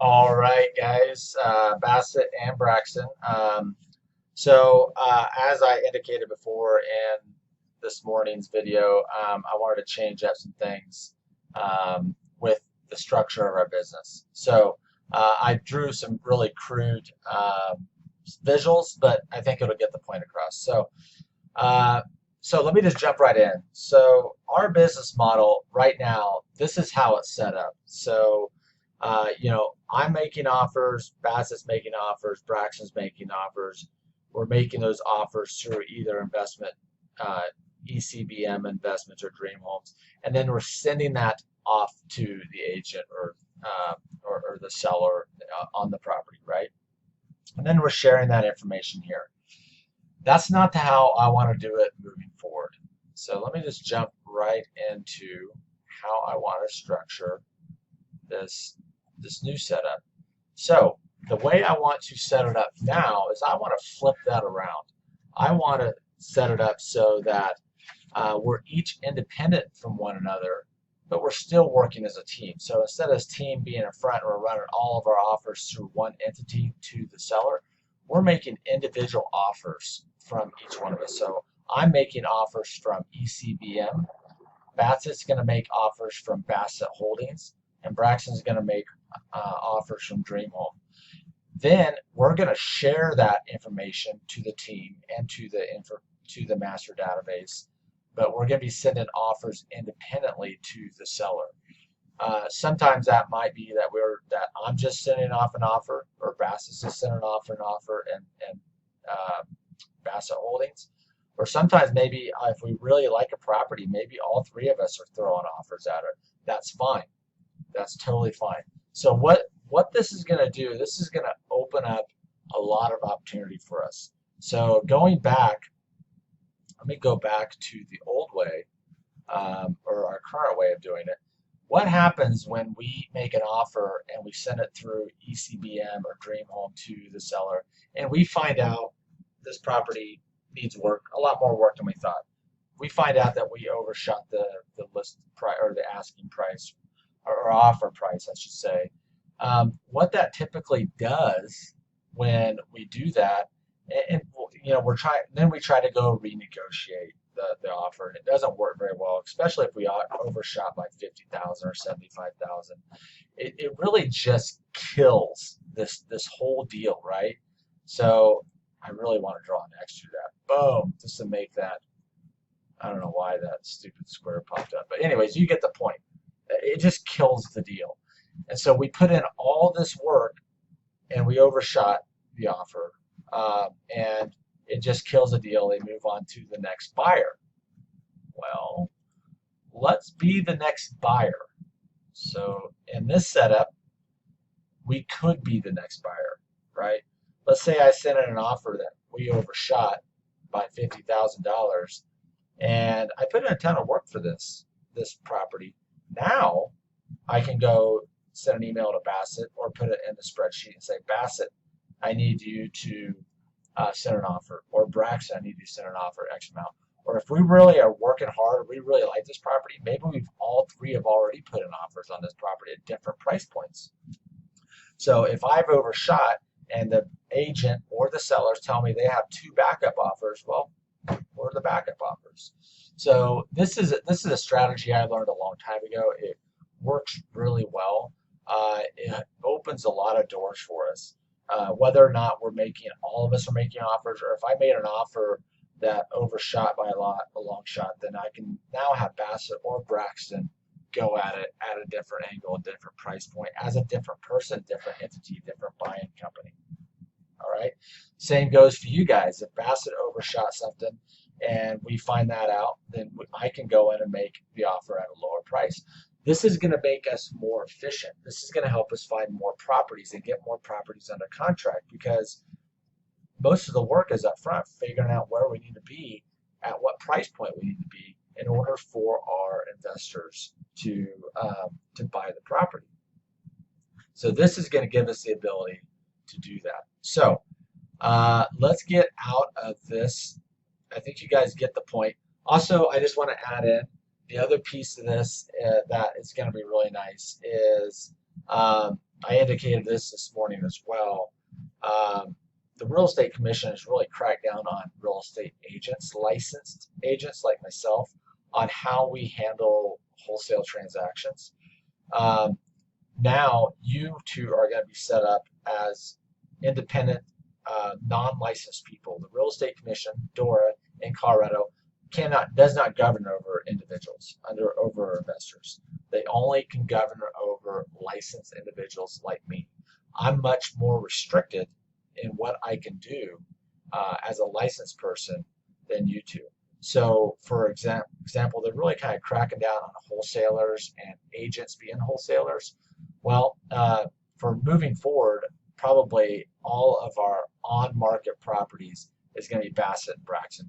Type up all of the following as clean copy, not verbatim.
All right, guys, Bassett and Braxton. As I indicated before in this morning's video, I wanted to change up some things with the structure of our business. I drew some really crude visuals, but I think it'll get the point across. Uh, so let me just jump right in. So our business model right now, this is how it's set up. I'm making offers, Bassett's making offers, Braxton's making offers. We're making those offers through either investment, uh, ECBM investments or Dream Homes, and then we're sending that off to the agent or the seller on the property, right? And then we're sharing that information here. That's not how I want to do it moving forward. So let me just jump right into how I want to structure this new setup. So the way I want to set it up now is I want to flip that around. I want to set it up so that we're each independent from one another, but we're still working as a team. So instead of this team being in front, we're running all of our offers through one entity to the seller. We're making individual offers from each one of us. So I'm making offers from ECBM. Bassett's going to make offers from Bassett Holdings, and Braxton's going to make offers from Dream Home. Then we're going to share that information to the team and to the master database, but we're going to be sending offers independently to the seller. Sometimes that might be that I'm just sending off an offer, or Bassett's just sending off an offer, and Bassett Holdings. Or sometimes maybe if we really like a property, maybe all three of us are throwing offers at it. That's fine. That's totally fine. So what this is going to do, this is going to open up a lot of opportunity for us. So going back, let me go back to the old way, or our current way of doing it. What happens when we make an offer and we send it through ECBM or Dream Home to the seller, and we find out this property needs work, a lot more work than we thought. We find out that we overshot the list price or the asking price or offer price, I should say. What that typically does when we do that, and then we try to go renegotiate the offer, and it doesn't work very well, especially if we overshot by 50,000 or 75,000. It really just kills this whole deal, right? So I really want to draw next to that. Boom, just to make that. I don't know why that stupid square popped up, but anyways, you get the point. It just kills the deal. And so we put in all this work and we overshot the offer, and it just kills the deal. They move on to the next buyer. Well, let's be the next buyer. So in this setup, we could be the next buyer, right? Let's say I sent in an offer that we overshot by $50,000, and I put in a ton of work for this property. Now I can go send an email to Bassett or put it in the spreadsheet and say, Bassett, I need you to send an offer, or Braxton, I need you to send an offer X amount. Or if we really are working hard, we really like this property, maybe we've all three have already put in offers on this property at different price points. So if I've overshot and the agent or the sellers tell me they have two backup offers, well, what are the backup offers? So this is a strategy I learned a long time ago. It works really well. It opens a lot of doors for us. Whether or not all of us are making offers, or if I made an offer that overshot by a long shot, then I can now have Bassett or Braxton go at it at a different angle, a different price point, as a different person, different entity, different buying company. All right. Same goes for you guys. If Bassett overshot something and we find that out, then I can go in and make the offer at a lower price. This is going to make us more efficient. This is going to help us find more properties and get more properties under contract, because most of the work is up front, figuring out where we need to be, at what price point we need to be in order for our investors to buy the property. So this is going to give us the ability to do that. So let's get out of this. I think you guys get the point. Also, I just want to add in the other piece of this that is going to be really nice is I indicated this morning as well. The Real Estate Commission has really cracked down on real estate agents, licensed agents like myself, on how we handle wholesale transactions. Now you two are going to be set up as independent, non-licensed people. The Real Estate Commission, DORA, in Colorado does not govern over individuals, over investors. They only can govern over licensed individuals like me. I'm much more restricted in what I can do as a licensed person than you two. So, for example, they're really kind of cracking down on wholesalers and agents being wholesalers. Well, for moving forward, probably all of our on-market properties is going to be Bassett and Braxton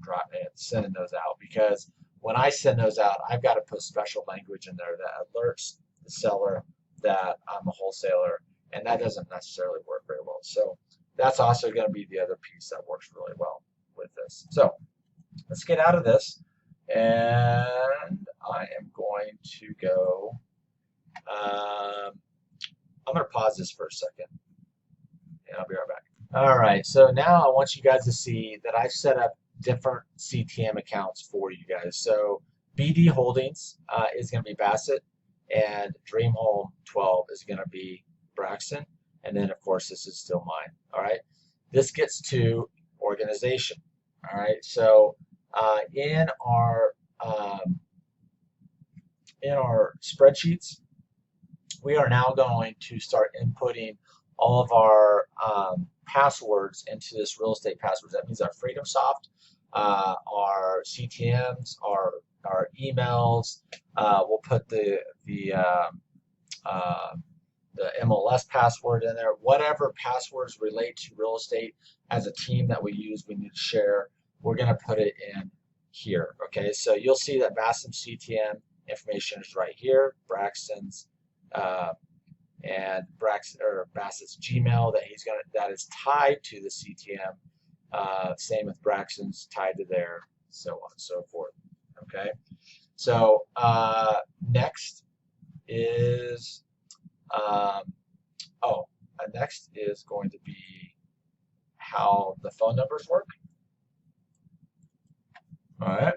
sending those out, because when I send those out, I've got to put special language in there that alerts the seller that I'm a wholesaler, and that doesn't necessarily work very well. So that's also going to be the other piece that works really well with this. So let's get out of this, and I am going to go. I'm going to pause this for a second, and I'll be right back. All right, so now I want you guys to see that I've set up different CTM accounts for you guys. So BD Holdings is going to be Bassett, and Dream Home 12 is going to be Braxton, and then of course this is still mine. All right, this gets to organization. All right, so in our spreadsheets, we are now going to start inputting all of our passwords into this real estate passwords. That means our FreedomSoft, our CTMs, our emails. We'll put the MLS password in there. Whatever passwords relate to real estate as a team that we use, we need to share. We're going to put it in here. Okay, so you'll see that Bassett's CTM information is right here. Braxton's and Bassett's Gmail that is tied to the CTM. Same with Braxton's tied to there, so on and so forth. Okay, so next is next is going to be how the phone numbers work. All right,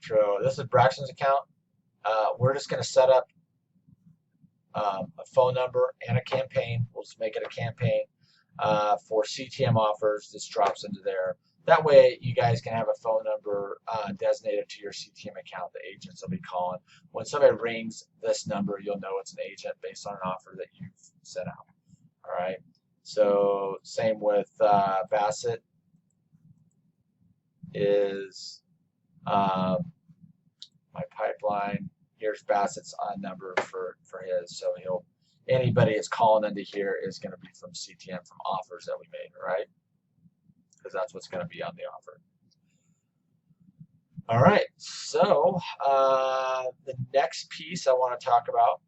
so this is Braxton's account. We're just going to set up a phone number and a campaign. We'll just make it a campaign for CTM offers. This drops into there. That way you guys can have a phone number designated to your CTM account. The agents will be calling. When somebody rings this number, you'll know it's an agent based on an offer that you've sent out. All right. So same with Bassett is my pipeline. Here's Bassett's number for his. So anybody that's calling into here is going to be from CTM, from offers that we made, right? Because that's what's going to be on the offer. All right, so the next piece I want to talk about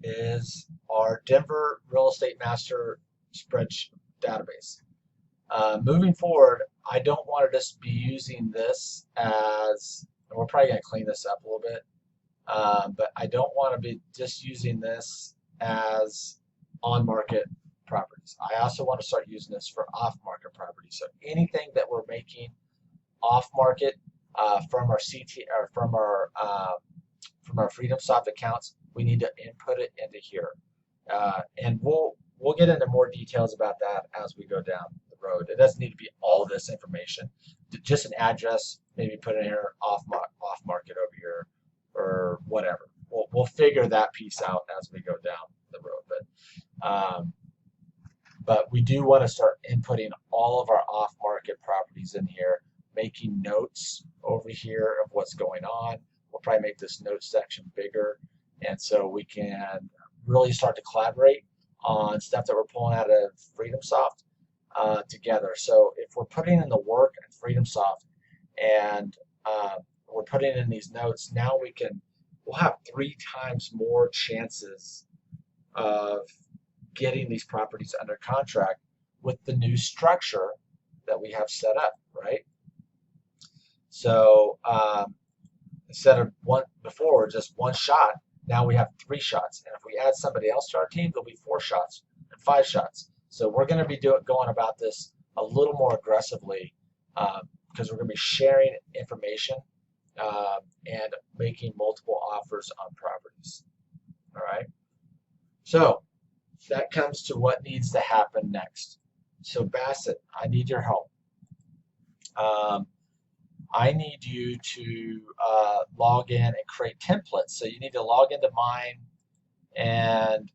is our Denver Real Estate Master Spreadsheet database. Moving forward, I don't want to just be using this as, and we're probably going to clean this up a little bit, but I don't want to be just using this as on-market properties. I also want to start using this for off-market properties. So anything that we're making off-market from our from our FreedomSoft accounts, we need to input it into here, and we'll get into more details about that as we go down the road. It doesn't need to be all this information, just an address. Maybe put in here off-market over here or whatever. We'll figure that piece out as we go down the road, but we do want to start inputting all of our off-market properties in here, making notes over here of what's going on. We'll probably make this notes section bigger, and so we can really start to collaborate on stuff that we're pulling out of FreedomSoft together. So if we're putting in the work in FreedomSoft and we're putting in these notes, now we'll have 3 times more chances of getting these properties under contract with the new structure that we have set up, right? So instead of just one shot, now we have 3 shots. And if we add somebody else to our team, there'll be 4 4 shots and 5 shots. So we're going to be going about this a little more aggressively because we're going to be sharing information and making multiple offers on properties. All right. So that comes to what needs to happen next. So Bassett, I need your help. I need you to log in and create templates. So you need to log into mine, and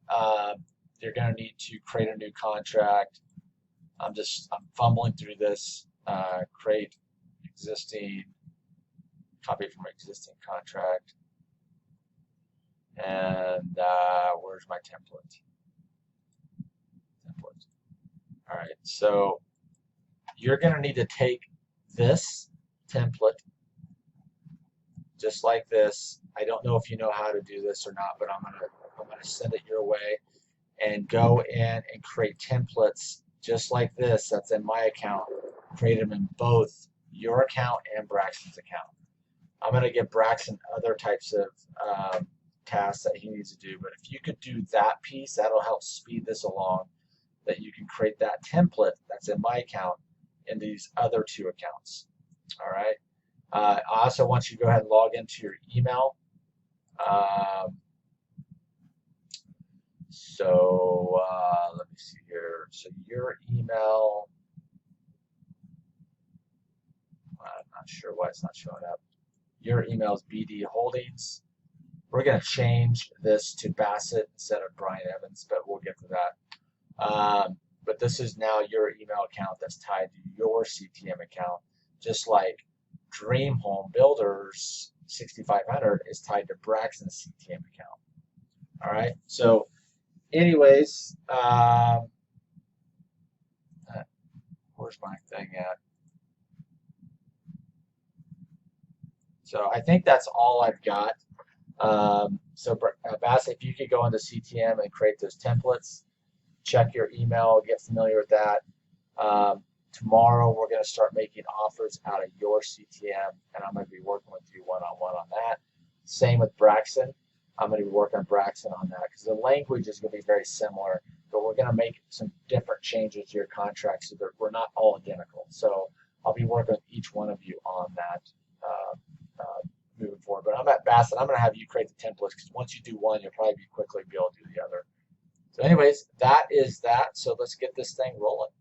you're going to need to create a new contract. I'm fumbling through this. Create existing, copy from existing contract. And where's my template? All right, so you're going to need to take this template, just like this. I don't know if you know how to do this or not, but I'm gonna send it your way, and go in and create templates just like this. That's in my account. Create them in both your account and Braxton's account. I'm gonna give Braxton other types of tasks that he needs to do, but if you could do that piece, that'll help speed this along. That you can create that template that's in my account in these other 2 accounts. All right. I also want you to go ahead and log into your email. Let me see here. So your email, I'm not sure why it's not showing up. Your email is BD Holdings. We're going to change this to Bassett instead of Brian Evans, but we'll get to that. But this is now your email account that's tied to your CTM account, just like Dream Home Builders 6500 is tied to Braxton's CTM account. All right. So, anyways, where's my thing at? So I think that's all I've got. So Bassett, if you could go into CTM and create those templates. Check your email, get familiar with that. Tomorrow we're going to start making offers out of your CTM, and I'm going to be working with you one-on-one on that. Same with Braxton. I'm going to be working on Braxton on that because the language is going to be very similar, but we're going to make some different changes to your contract so that we're not all identical. So I'll be working with each one of you on that moving forward. But I'm at Bassett. I'm going to have you create the templates because once you do one, you'll probably quickly be able to do the other. So anyways, that is that. So let's get this thing rolling.